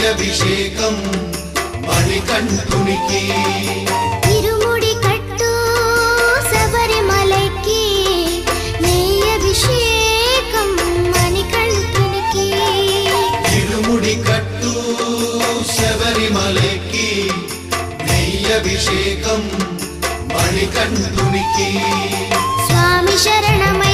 నెయ్యభిషేకం మణికంఠునికి ఇరుముడి కట్టు శబరిమలకి నెయ్యభిషేకం మణికంఠునికి ఇరుముడి కట్టు శబరిమలకి నెయ్యభిషేకం మణికంఠునికి స్వామి శరణమయ్య